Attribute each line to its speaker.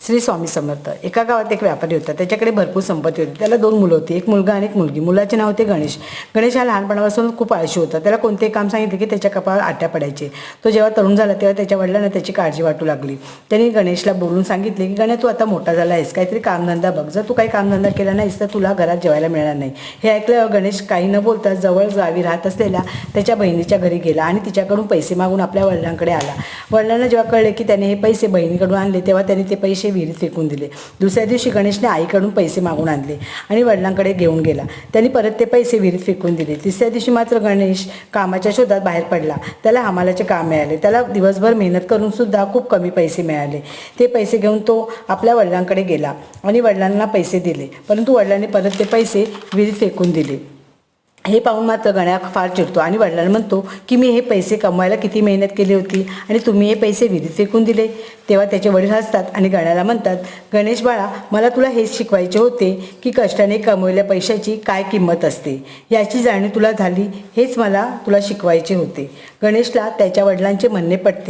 Speaker 1: श्री स्वामी समर्थ. एका गावात एक व्यापारी होता. त्याच्याकडे भरपूर संपत्ती होती. त्याला 2 मुलं होती, एक मुलगा आणि एक मुलगी. मुलाचे नाव होते गणेश. गणेश हा लहानपणापासून खूप आळशी होता. त्याला कोणतेही काम सांगितले की त्याच्या कपाळावर आट्या पडायचे. तो जेव्हा तरुण झाला तेव्हा त्याच्या वडिलांना त्याची काळजी वाटू लागली. त्यांनी गणेशला बोलून सांगितले की गणेश, तू आता मोठा झाला आहेस, काहीतरी कामधंदा बघ. जर तू काही कामधंदा केला नाहीस तर तुला घरात जेवायला मिळणार नाही. हे ऐकल्यावर गणेश काही न बोलता जवळ गावी राहत असलेल्या त्याच्या बहिणीच्या घरी गेला आणि तिच्याकडून पैसे मागून आपल्या वडिलांकडे आला. वडिलांना जेव्हा कळले की त्याने हे पैसे बहिणीकडून आणले तेव्हा त्यांनी ते पैसे विहिरीत फेकून दिले. दुसऱ्या दिवशी गणेशने आईकडून पैसे मागून आणले आणि वडिलांकडे घेऊन गेला. त्यांनी परत ते पैसे विहिरीत फेकून दिले. तिसऱ्या दिवशी मात्र गणेश कामाच्या शोधात बाहेर पडला. त्याला हमालाचे काम मिळाले. त्याला दिवसभर मेहनत करून सुद्धा खूप कमी पैसे मिळाले. ते पैसे घेऊन तो आपल्या वडिलांकडे गेला आणि वडिलांना पैसे दिले, परंतु वडिलांनी परत ते पैसे विहिरीत फेकून दिले. हे पाहून मात्र गण्या फार चिडतो आणि वडिलांना म्हणतो की मी हे पैसे कमवायला किती मेहनत केली होती आणि तुम्ही हे पैसे विहिरीत फेकून दिले. तेव्हा त्याचे वडील हसतात आणि गण्याला म्हणतात, गणेश बाळा, मला तुला हेच शिकवायचे होते की कष्टाने कमवलेल्या पैशाची काय किंमत असते. याची जाणीव तुला झाली, हेच मला तुला शिकवायचे होते. गणेशला त्याच्या वडिलांचे म्हणणे पटते